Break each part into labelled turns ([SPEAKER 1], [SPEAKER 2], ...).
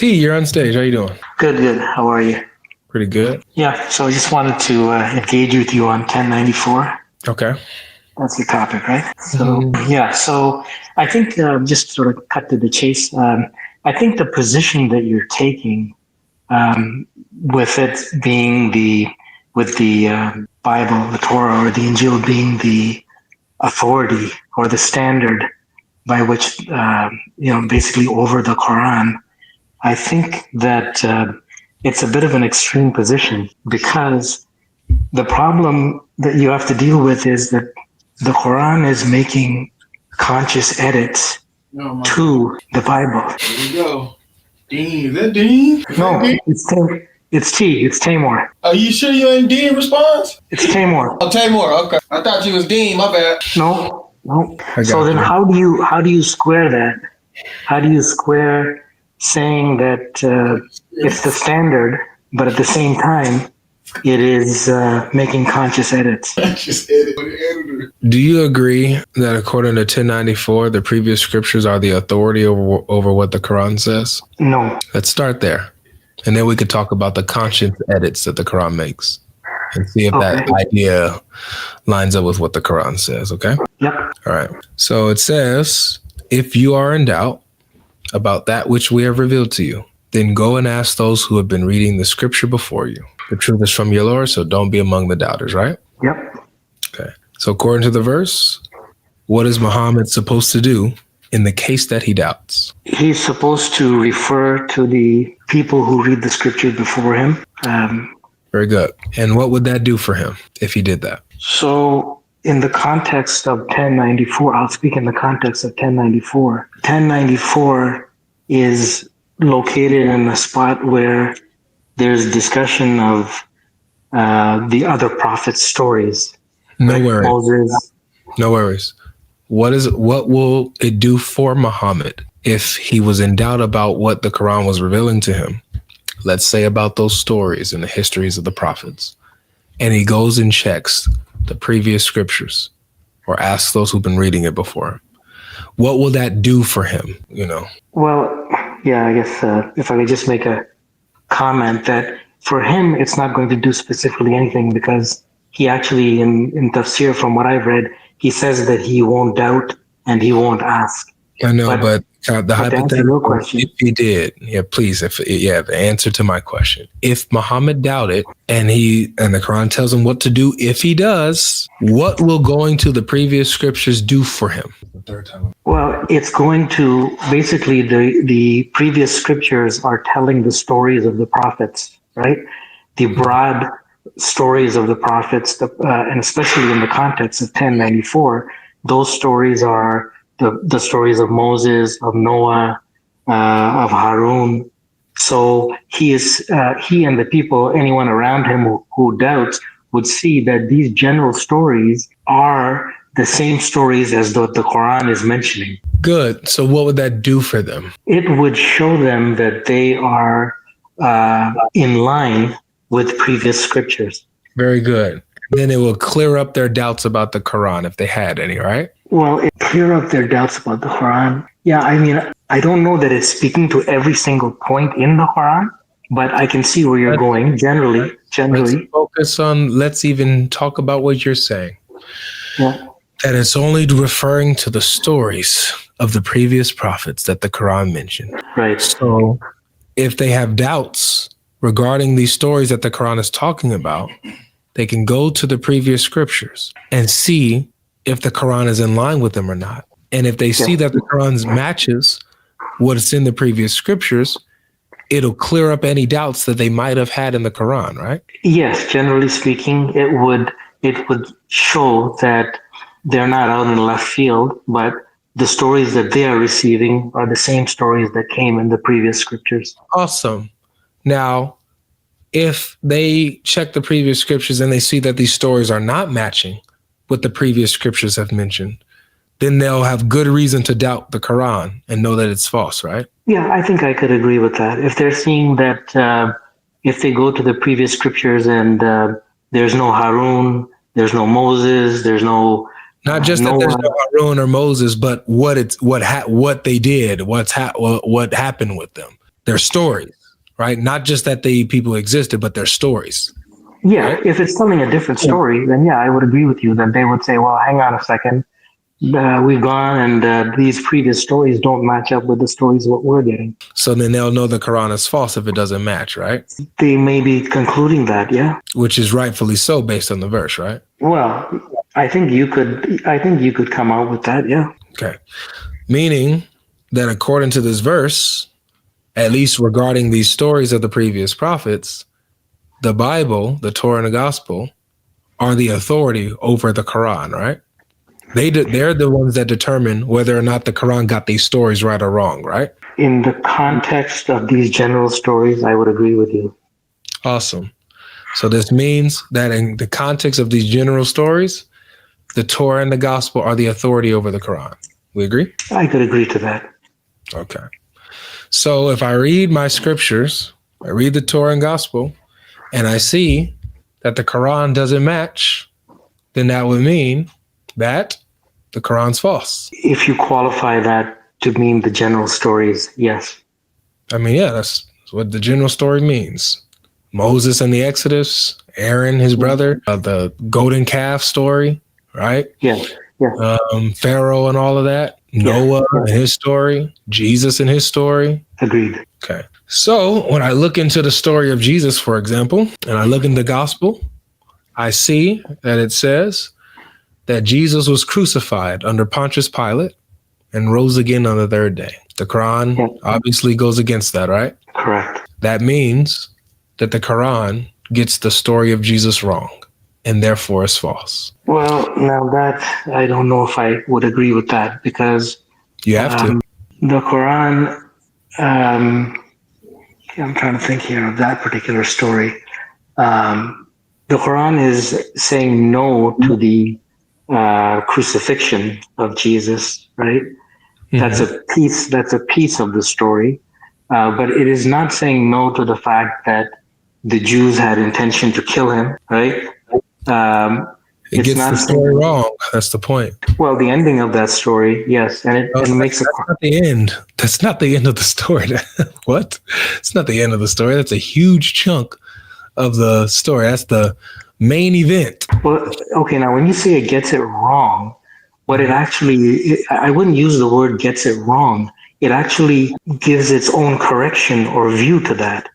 [SPEAKER 1] T, you're on stage. How you doing?
[SPEAKER 2] Good, good. How are you?
[SPEAKER 1] Pretty good.
[SPEAKER 2] Yeah, so I just wanted to engage with you on 1094.
[SPEAKER 1] Okay.
[SPEAKER 2] That's your topic, right? So, so I think just sort of cut to the chase. I think the position that you're taking with it being with the Bible, the Torah, or the Injil being the authority or the standard by which, basically over the Quran, I think that it's a bit of an extreme position, because the problem that you have to deal with is that the Quran is making conscious edits to the Bible.
[SPEAKER 3] Here we go. Dean, is that Dean?
[SPEAKER 2] No, it's T. It's Tamor.
[SPEAKER 3] Are you sure you ain't Dean response?
[SPEAKER 2] It's Tamor.
[SPEAKER 3] Oh, Tamor. Okay. I thought you was Dean. My bad.
[SPEAKER 2] No. So then, how do you square that? How do you square saying that it's the standard, but at the same time it is making conscious edits?
[SPEAKER 3] Just edit with the editor.
[SPEAKER 1] Do you agree that according to 1094, the previous scriptures are the authority over what the Quran says?
[SPEAKER 2] No.
[SPEAKER 1] Let's start there. And then we could talk about the conscious edits that the Quran makes and see if that idea lines up with what the Quran says, okay?
[SPEAKER 2] Yep.
[SPEAKER 1] All right. So it says, if you are in doubt about that which we have revealed to you, then go and ask those who have been reading the scripture before you. The truth is from your Lord, so don't be among the doubters, right?
[SPEAKER 2] Yep.
[SPEAKER 1] Okay. So according to the verse, what is Muhammad supposed to do in the case that he doubts?
[SPEAKER 2] He's supposed to refer to the people who read the scriptures before him.
[SPEAKER 1] Very good. And what would that do for him if he did that?
[SPEAKER 2] So in the context of 1094, I'll speak in the context of 1094. 1094 is located in a spot where there's discussion of the other prophets' stories.
[SPEAKER 1] No
[SPEAKER 2] like
[SPEAKER 1] worries.
[SPEAKER 2] Moses.
[SPEAKER 1] No worries. What will it do for Muhammad if he was in doubt about what the Quran was revealing to him? Let's say about those stories and the histories of the prophets. And he goes and checks the previous scriptures or asks those who've been reading it before him. What will that do for him,
[SPEAKER 2] Well, yeah, I guess if I could just make a comment that for him, it's not going to do specifically anything, because he actually, in tafsir, from what I've read, he says that he won't doubt and he won't ask.
[SPEAKER 1] I know, but the hypothetical
[SPEAKER 2] question,
[SPEAKER 1] if he did, please, the answer to my question. If Muhammad doubted and the Quran tells him what to do if he does, what will going to the previous scriptures do for him?
[SPEAKER 2] Well, it's going to basically the previous scriptures are telling the stories of the prophets, right? The broad stories of the prophets, and especially in the context of 1094, those stories are the stories of Moses, of Noah, of Harun. So he and the people, anyone around him who doubts, would see that these general stories are the same stories as what the Quran is mentioning.
[SPEAKER 1] Good. So what would that do for them?
[SPEAKER 2] It would show them that they are in line with previous scriptures.
[SPEAKER 1] Very good. Then it will clear up their doubts about the Quran if they had any, right?
[SPEAKER 2] Well, it clear up their doubts about the Quran. Yeah, I mean, I don't know that it's speaking to every single point in the Quran, but I can see where you're going generally.
[SPEAKER 1] Let's even talk about what you're saying.
[SPEAKER 2] Yeah.
[SPEAKER 1] That it's only referring to the stories of the previous prophets that the Quran mentioned.
[SPEAKER 2] Right.
[SPEAKER 1] So if they have doubts regarding these stories that the Quran is talking about, they can go to the previous scriptures and see if the Quran is in line with them or not. And if they see that the Quran matches what's in the previous scriptures, it'll clear up any doubts that they might have had in the Quran, right?
[SPEAKER 2] Yes, generally speaking, it would show that they're not out in left field, but the stories that they are receiving are the same stories that came in the previous scriptures.
[SPEAKER 1] Awesome. Now, if they check the previous scriptures and they see that these stories are not matching what the previous scriptures have mentioned, then they'll have good reason to doubt the Quran and know that it's false, right?
[SPEAKER 2] Yeah, I think I could agree with that. If they're seeing that if they go to the previous scriptures and there's no Harun, there's no Moses, there's no...
[SPEAKER 1] Not just that there's no Harun or Moses, but what they did, what happened with them. Their stories, right? Not just that people existed, but their stories.
[SPEAKER 2] Yeah,
[SPEAKER 1] Right.
[SPEAKER 2] if it's telling a different story, then yeah, I would agree with you. Then they would say, well, hang on a second. We've gone and these previous stories don't match up with the stories what we're getting.
[SPEAKER 1] So then they'll know the Quran is false if it doesn't match, right?
[SPEAKER 2] They may be concluding that, yeah.
[SPEAKER 1] Which is rightfully so based on the verse, right?
[SPEAKER 2] Well, I think you could come out with that, yeah.
[SPEAKER 1] Okay. Meaning that according to this verse, at least regarding these stories of the previous prophets, the Bible, the Torah and the Gospel, are the authority over the Quran, right? They're the ones that determine whether or not the Quran got these stories right or wrong, right?
[SPEAKER 2] In the context of these general stories, I would agree with you.
[SPEAKER 1] Awesome. So this means that in the context of these general stories, the Torah and the Gospel are the authority over the Quran. We agree?
[SPEAKER 2] I could agree to that.
[SPEAKER 1] Okay. So if I read my scriptures, I read the Torah and Gospel, and I see that the Quran doesn't match, then that would mean that the Quran's false.
[SPEAKER 2] If you qualify that to mean the general stories, yes.
[SPEAKER 1] I mean, yeah, that's what the general story means. Moses and the Exodus, Aaron, his brother, the golden calf story, right?
[SPEAKER 2] Yeah. Yeah.
[SPEAKER 1] Pharaoh and all of that, Noah and his story, Jesus and his story.
[SPEAKER 2] Agreed.
[SPEAKER 1] Okay. So when I look into the story of Jesus, for example, and I look in the gospel, I see that it says that Jesus was crucified under Pontius Pilate and rose again on the third day. The Quran obviously goes against that, right?
[SPEAKER 2] Correct.
[SPEAKER 1] That means that the Quran gets the story of Jesus wrong and therefore is false.
[SPEAKER 2] Well, now that I don't know if I would agree with that because
[SPEAKER 1] You have to.
[SPEAKER 2] the Quran, I'm trying to think here of that particular story. The Quran is saying no to the crucifixion of Jesus, right? Mm-hmm. That's a piece of the story, but it is not saying no to the fact that the Jews had intention to kill him, right?
[SPEAKER 1] It gets the story wrong. That's the point.
[SPEAKER 2] Well, the ending of that story, yes, and it makes it.
[SPEAKER 1] That's not the end. That's not the end of the story. What? It's not the end of the story. That's a huge chunk of the story. That's the main event.
[SPEAKER 2] Well, okay. Now, when you say it gets it wrong, what it actually, I wouldn't use the word gets it wrong. It actually gives its own correction or view to that,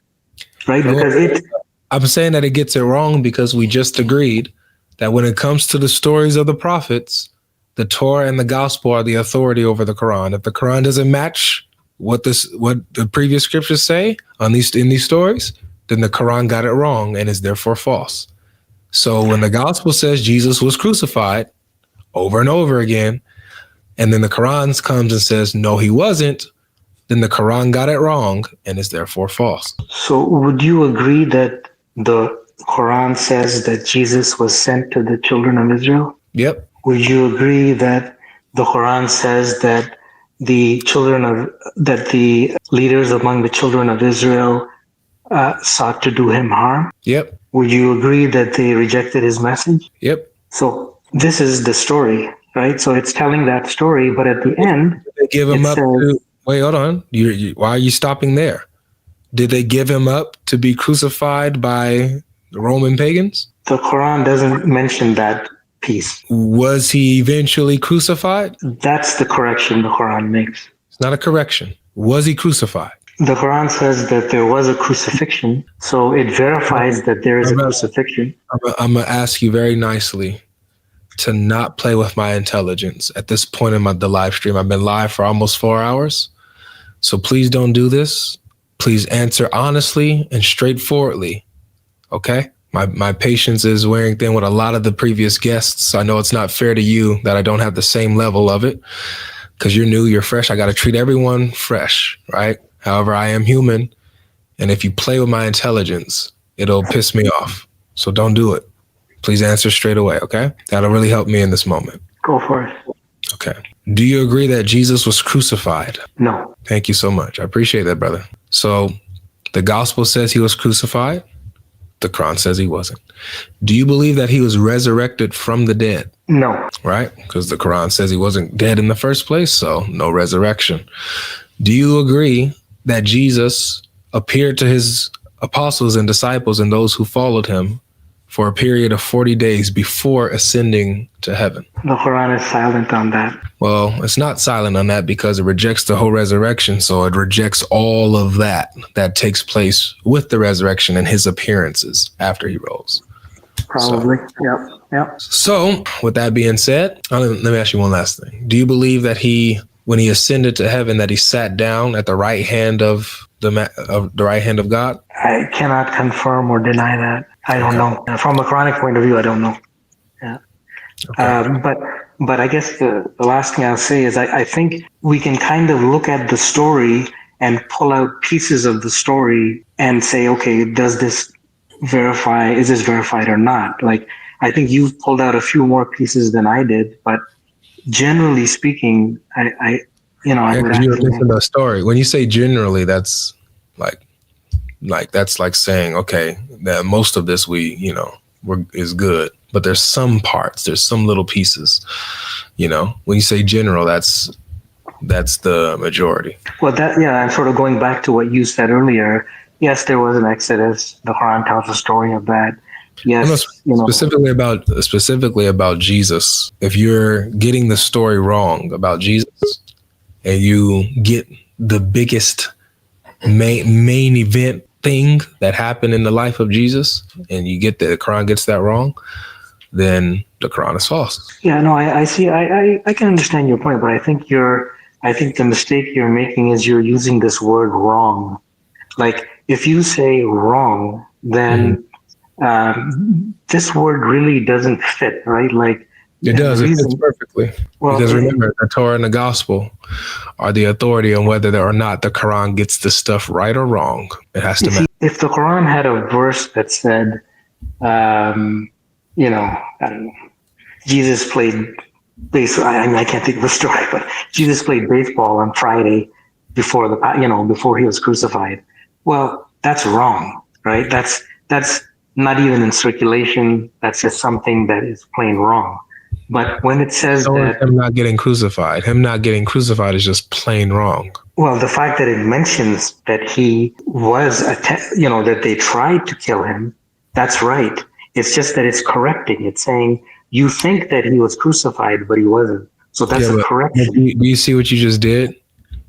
[SPEAKER 2] right? Because
[SPEAKER 1] I'm saying that it gets it wrong because we just agreed that when it comes to the stories of the prophets, the Torah and the Gospel are the authority over the Quran. If the Quran doesn't match what the previous scriptures say in these stories, then the Quran got it wrong and is therefore false. So when the Gospel says Jesus was crucified over and over again, and then the Quran comes and says, no, he wasn't, then the Quran got it wrong and is therefore false.
[SPEAKER 2] So would you agree that the Quran says that Jesus was sent to the children of Israel?
[SPEAKER 1] Yep.
[SPEAKER 2] Would you agree that the Quran says that the leaders among the children of Israel sought to do him harm?
[SPEAKER 1] Yep.
[SPEAKER 2] Would you agree that they rejected his message?
[SPEAKER 1] Yep.
[SPEAKER 2] So this is the story, right? So it's telling that story, but at the end,
[SPEAKER 1] they give him up. Wait, hold on. Why are you stopping there? Did they give him up to be crucified by the Roman pagans?
[SPEAKER 2] The Quran doesn't mention that piece.
[SPEAKER 1] Was he eventually crucified?
[SPEAKER 2] That's the correction the Quran makes.
[SPEAKER 1] It's not a correction. Was he crucified?
[SPEAKER 2] The Quran says that there was a crucifixion, so it verifies that there is a crucifixion.
[SPEAKER 1] I'm going to ask you very nicely to not play with my intelligence at this point in the live stream. I've been live for almost 4 hours, so please don't do this. Please answer honestly and straightforwardly, okay? My patience is wearing thin with a lot of the previous guests. I know it's not fair to you that I don't have the same level of it because you're new, you're fresh. I got to treat everyone fresh, right? However, I am human, and if you play with my intelligence, it'll piss me off. So don't do it. Please answer straight away, okay? That'll really help me in this moment.
[SPEAKER 2] Go for it.
[SPEAKER 1] Okay. Do you agree that Jesus was crucified?
[SPEAKER 2] No.
[SPEAKER 1] Thank you so much. I appreciate that, brother. So the gospel says he was crucified. The Quran says he wasn't. Do you believe that he was resurrected from the dead?
[SPEAKER 2] No.
[SPEAKER 1] Right? Because the Quran says he wasn't dead in the first place, so no resurrection. Do you agree that Jesus appeared to his apostles and disciples and those who followed him for a period of 40 days before ascending to heaven.
[SPEAKER 2] The Quran is silent on that.
[SPEAKER 1] Well, it's not silent on that because it rejects the whole resurrection. So it rejects all of that takes place with the resurrection and his appearances after he rose.
[SPEAKER 2] Probably. Yep.
[SPEAKER 1] So with that being said, let me ask you one last thing. Do you believe that when he ascended to heaven, that he sat down at the right hand of the right hand of God?
[SPEAKER 2] I cannot confirm or deny that. I don't know. From a Quranic point of view, I don't know. Yeah. Okay. But I guess the last thing I'll say is I think we can kind of look at the story and pull out pieces of the story and say, okay, is this verified or not? Like, I think you've pulled out a few more pieces than I did, but generally speaking, I would
[SPEAKER 1] you're looking at the story. When you say generally, that's like that's like saying, okay, that most of this is good, but there's some parts, there's some little pieces, when you say general, that's the majority. Well,
[SPEAKER 2] I'm sort of going back to what you said earlier. Yes, there was an Exodus. The Quran tells a story of that. Yes,
[SPEAKER 1] specifically about Jesus. If you're getting the story wrong about Jesus and you get the biggest main event thing that happened in the life of Jesus and you get the Quran gets that wrong, then the Quran is false.
[SPEAKER 2] Yeah, no, I see. I can understand your point, but I think the mistake you're making is you're using this word wrong. Like, if you say wrong, then this word really doesn't fit, right? Like,
[SPEAKER 1] it does. It fits perfectly. Because remember, the Torah and the Gospel are the authority on whether or not the Quran gets the stuff right or wrong. It has to matter.
[SPEAKER 2] If the Quran had a verse that said, I don't know, Jesus played baseball. I can't think of the story, but Jesus played baseball on Friday before he was crucified. Well, that's wrong, right? That's not even in circulation. That's just something that is plain wrong. But when it says that
[SPEAKER 1] him not getting crucified is just plain wrong.
[SPEAKER 2] Well, the fact that it mentions that he was, that they tried to kill him, that's right. It's just that it's correcting. It's saying you think that he was crucified, but he wasn't. So that's a correction.
[SPEAKER 1] Do you see what you just did?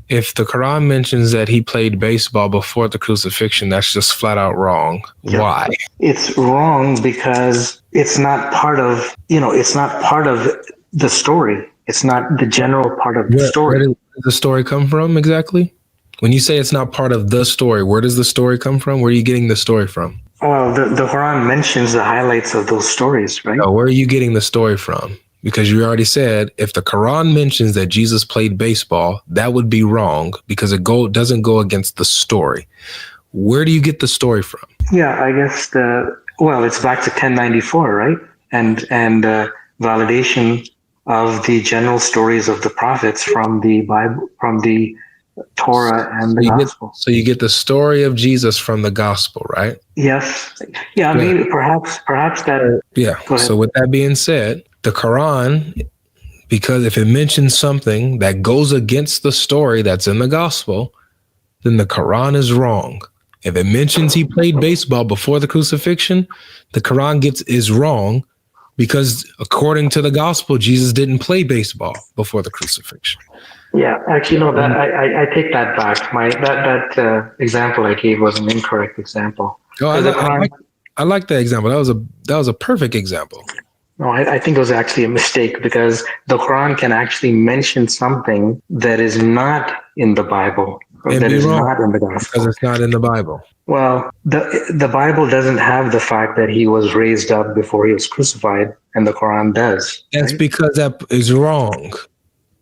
[SPEAKER 1] If the Quran mentions that he played baseball before the crucifixion, that's just flat out wrong. Yeah. Why?
[SPEAKER 2] It's wrong because it's not part of, the story. It's not the general part of the story.
[SPEAKER 1] Where does the story come from exactly? When you say it's not part of the story, where does the story come from? Where are you getting the story from?
[SPEAKER 2] Well, the Quran mentions the highlights of those stories, right?
[SPEAKER 1] No, where are you getting the story from? Because you already said if the Quran mentions that Jesus played baseball, that would be wrong because it doesn't go against the story. Where do you get the story from?
[SPEAKER 2] Yeah, I guess it's back to 1094, right? And validation of the general stories of the prophets from the Bible, from the Torah and the Gospel.
[SPEAKER 1] So you get the story of Jesus from the Gospel, right?
[SPEAKER 2] Yes. Yeah, maybe perhaps that.
[SPEAKER 1] Yeah. So with that being said, the Quran, because if it mentions something that goes against the story that's in the Gospel, then the Quran is wrong. If it mentions he played baseball before the crucifixion, the Quran is wrong because according to the Gospel, Jesus didn't play baseball before the crucifixion.
[SPEAKER 2] Yeah, actually, no. That I take that back. That example I gave was an incorrect example.
[SPEAKER 1] Oh, I like that example. That was a perfect example.
[SPEAKER 2] No, I think it was actually a mistake because the Quran can actually mention something that is not in the Bible, that is not in the Gospel.
[SPEAKER 1] Because it's not in the Bible.
[SPEAKER 2] Well, the Bible doesn't have the fact that he was raised up before he was crucified, and the Quran does.
[SPEAKER 1] That's right? Because that is wrong.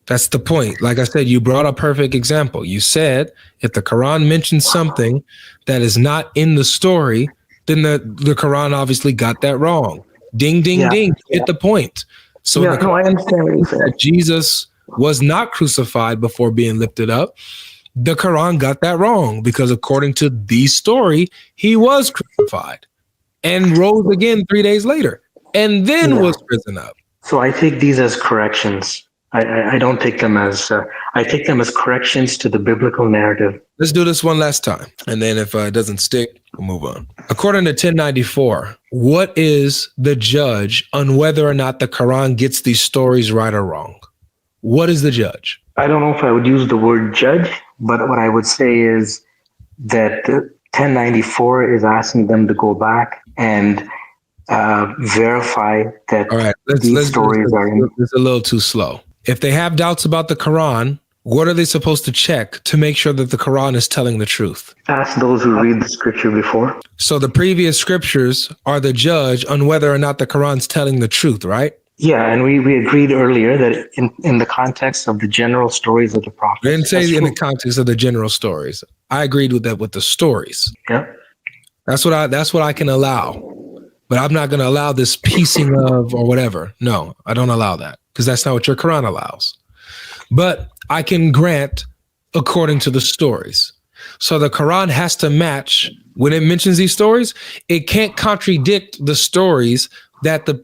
[SPEAKER 1] That's the point. Like I said, you brought a perfect example. You said if the Quran mentions something that is not in the story, then the Quran obviously got that wrong. Ding, ding, ding. Hit the point. So
[SPEAKER 2] I understand what you're saying.
[SPEAKER 1] That Jesus was not crucified before being lifted up. The Quran got that wrong because according to the story, he was crucified and rose again 3 days later and then was risen up.
[SPEAKER 2] So I take these as corrections. I don't take them as, I take them as corrections to the biblical narrative.
[SPEAKER 1] Let's do this one last time. And then if it doesn't stick, we'll move on. According to 1094, what is the judge on whether or not the Quran gets these stories right or wrong? What is the judge?
[SPEAKER 2] I don't know if I would use the word judge, but what I would say is that 1094 is asking them to go back and verify that
[SPEAKER 1] All right,
[SPEAKER 2] these stories are in.
[SPEAKER 1] It's a little too slow. If they have doubts about the Quran, what are they supposed to check to make sure that the Quran is telling the truth?
[SPEAKER 2] Ask those who read the scripture before.
[SPEAKER 1] So the previous scriptures are the judge on whether or not the Quran's telling the truth, right?
[SPEAKER 2] Yeah, and we agreed earlier that in the context of the general stories of the prophets.
[SPEAKER 1] I didn't say in the context of the general stories. I agreed with that with the stories.
[SPEAKER 2] Yeah.
[SPEAKER 1] That's what I can allow. But I'm not going to allow this piecing of or whatever. No, I don't allow that because that's not what your Quran allows. But I can grant according to the stories. So the Quran has to match when it mentions these stories. It can't contradict the stories that the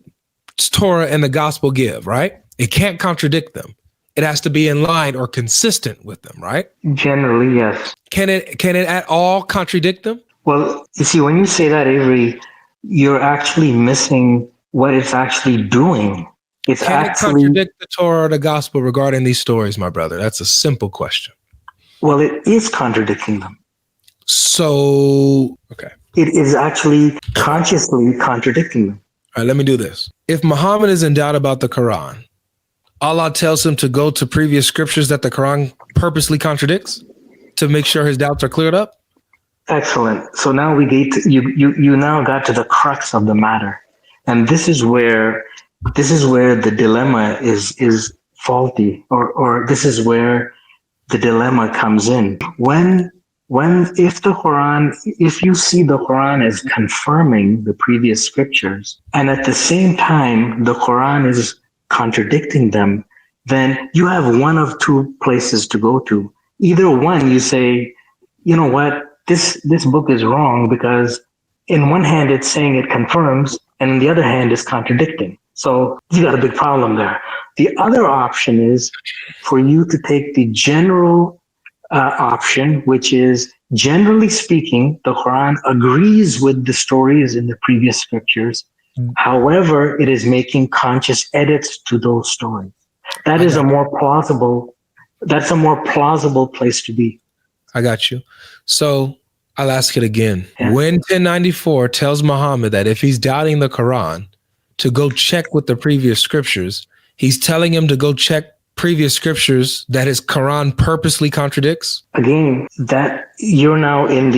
[SPEAKER 1] Torah and the gospel give, right? It can't contradict them. It has to be in line or consistent with them, right?
[SPEAKER 2] Generally, yes.
[SPEAKER 1] Can it at all contradict them?
[SPEAKER 2] Well, you see, when you say that, Avery, you're actually missing what it's actually doing. It's
[SPEAKER 1] Can
[SPEAKER 2] actually
[SPEAKER 1] it contradict the Torah or the gospel regarding these stories, my brother? That's a simple question.
[SPEAKER 2] well, it is contradicting them.
[SPEAKER 1] So, okay.
[SPEAKER 2] It is actually consciously contradicting them.
[SPEAKER 1] All right, let me do this. If Muhammad is in doubt about the Quran, Allah tells him to go to previous scriptures that the Quran purposely contradicts to make sure his doubts are cleared up.
[SPEAKER 2] Excellent. So now we get to, you now got to the crux of the matter, and this is where the dilemma is faulty, or this is where the dilemma comes in. If you see the Quran as confirming the previous scriptures, and at the same time the Quran is contradicting them, then you have one of two places to go to. Either one, you say, you know what, this book is wrong because in one hand it's saying it confirms, and in the other hand it's contradicting. So you got a big problem there. The other option is for you to take the general option, which is, generally speaking, the Quran agrees with the stories in the previous scriptures. However, it is making conscious edits to those stories. That's a more plausible place to be.
[SPEAKER 1] I got you. So I'll ask it again.
[SPEAKER 2] Yeah.
[SPEAKER 1] When 1094 tells Muhammad that if he's doubting the Quran to go check with the previous scriptures, he's telling him to go check previous scriptures that his Quran purposely contradicts?
[SPEAKER 2] Again, that you're in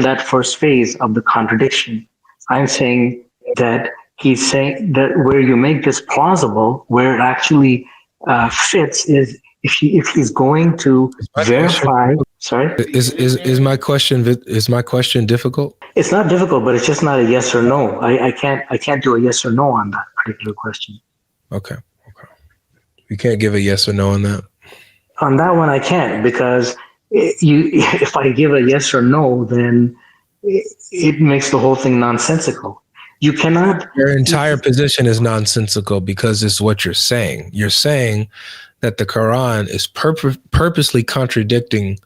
[SPEAKER 2] that first phase of the contradiction. I'm saying that he's saying that where you make this plausible, where it actually fits, is if he's going to verify. Sorry,
[SPEAKER 1] is my question difficult?
[SPEAKER 2] It's not difficult, but it's just not a yes or no. I can't do a yes or no on that particular question.
[SPEAKER 1] Okay. You can't give a yes or no on that?
[SPEAKER 2] On that one, I can't, because if I give a yes or no, then it makes the whole thing nonsensical. You cannot.
[SPEAKER 1] Your entire position is nonsensical because it's what you're saying. You're saying that the Quran is purposely contradicting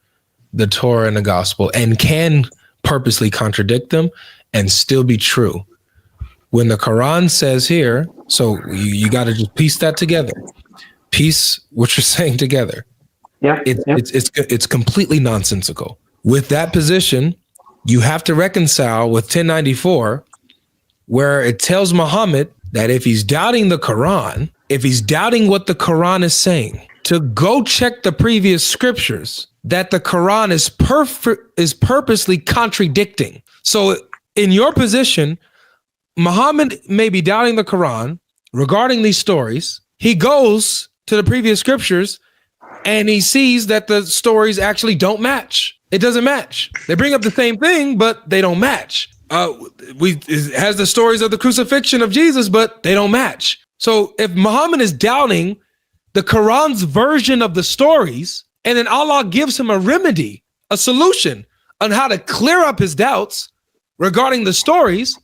[SPEAKER 1] the Torah and the gospel and can purposely contradict them and still be true. When the Quran says here, so you got to just piece that together. Piece what you're saying together.
[SPEAKER 2] Yeah,
[SPEAKER 1] it's completely nonsensical. With that position, you have to reconcile with 1094, where it tells Muhammad that if he's doubting the Quran, if he's doubting what the Quran is saying, to go check the previous scriptures that the Quran is purposely contradicting. So in your position, Muhammad may be doubting the Quran regarding these stories. He goes to the previous scriptures and he sees that the stories actually don't match. It doesn't match. They bring up the same thing, but they don't match. It has the stories of the crucifixion of Jesus, but they don't match. So if Muhammad is doubting the Quran's version of the stories, and then Allah gives him a remedy, a solution on how to clear up his doubts regarding the stories,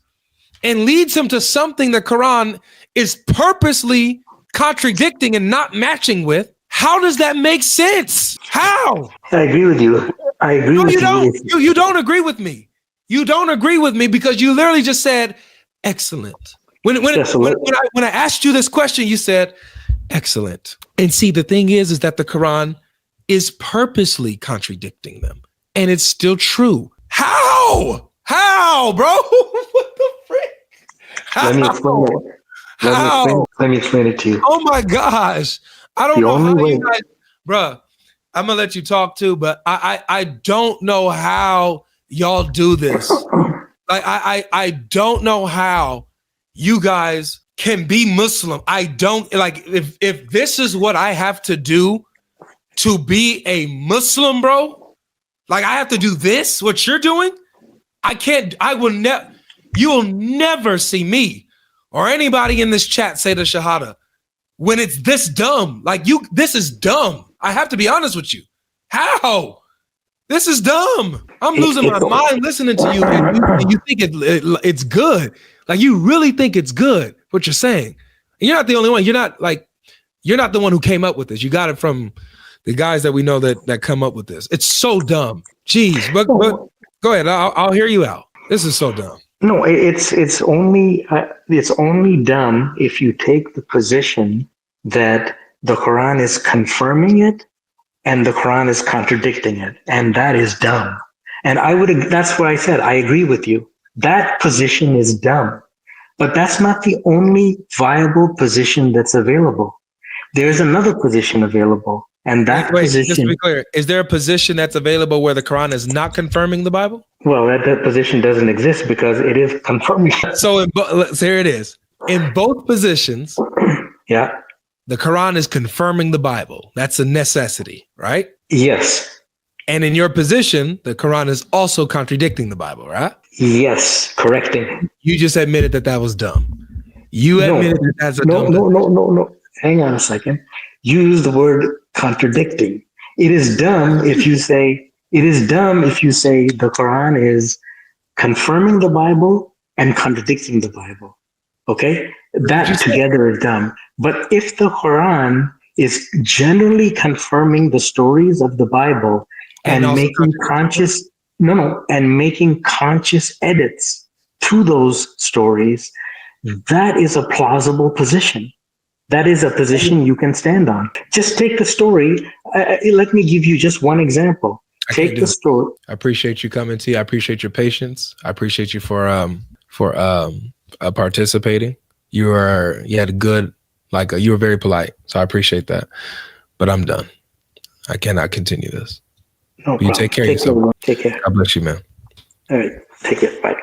[SPEAKER 1] and leads him to something the Quran is purposely contradicting and not matching with, how does that make sense? How?
[SPEAKER 2] I agree with you. I agree
[SPEAKER 1] No,
[SPEAKER 2] with
[SPEAKER 1] you don't.
[SPEAKER 2] you.
[SPEAKER 1] You don't agree with me. You don't agree with me because you literally just said, excellent. When I asked you this question, you said, excellent. And see, the thing is that the Quran is purposely contradicting them. And it's still true. How? How, bro? What the frick? How?
[SPEAKER 2] Let me explain it. Let me explain it to you.
[SPEAKER 1] Oh my gosh. I don't know how you guys, bruh, I'm gonna let you talk too, but I don't know how y'all do this. Like I don't know how you guys can be Muslim. I don't like if this is what I have to do to be a Muslim, bro. Like I have to do this, what you're doing. You will never see me or anybody in this chat say the Shahada when it's this dumb. Like this is dumb. I have to be honest with you. How? This is dumb. I'm losing my mind listening to you, and you think it's good. Like you really think it's good what you're saying. And you're not the only one. You're not the one who came up with this. You got it from the guys that we know that come up with this. It's so dumb. Jeez, but go ahead. I'll hear you out. This is so dumb.
[SPEAKER 2] No, it's only dumb if you take the position that the Quran is confirming it and the Quran is contradicting it, and that is dumb. And that's what I said. I agree with you. That position is dumb, but that's not the only viable position that's available. There's another position available, and that position.
[SPEAKER 1] Just to be clear, is there a position that's available where the Quran is not confirming the Bible?
[SPEAKER 2] Well, that position doesn't exist because it is confirming.
[SPEAKER 1] So here it is. In both positions,
[SPEAKER 2] yeah,
[SPEAKER 1] the Quran is confirming the Bible. That's a necessity, right?
[SPEAKER 2] Yes.
[SPEAKER 1] And in your position, the Quran is also contradicting the Bible, right?
[SPEAKER 2] Yes, correcting.
[SPEAKER 1] You just admitted that was dumb. You admitted that that's a dumb.
[SPEAKER 2] No. Hang on a second. You use the word contradicting. It is dumb if you say the Quran is confirming the Bible and contradicting the Bible. Okay? That together is dumb. But if the Quran is generally confirming the stories of the Bible and making conscious edits to those stories, that is a plausible position. That is a position you can stand on. Just take the story. Let me give you just one example. Take the story.
[SPEAKER 1] I appreciate you coming to you. I appreciate your patience. I appreciate you for participating. You were very polite. So I appreciate that. But I'm done. I cannot continue this.
[SPEAKER 2] No problem.
[SPEAKER 1] You take care of yourself.
[SPEAKER 2] Take care.
[SPEAKER 1] God bless you, man.
[SPEAKER 2] All right. Take care. Bye.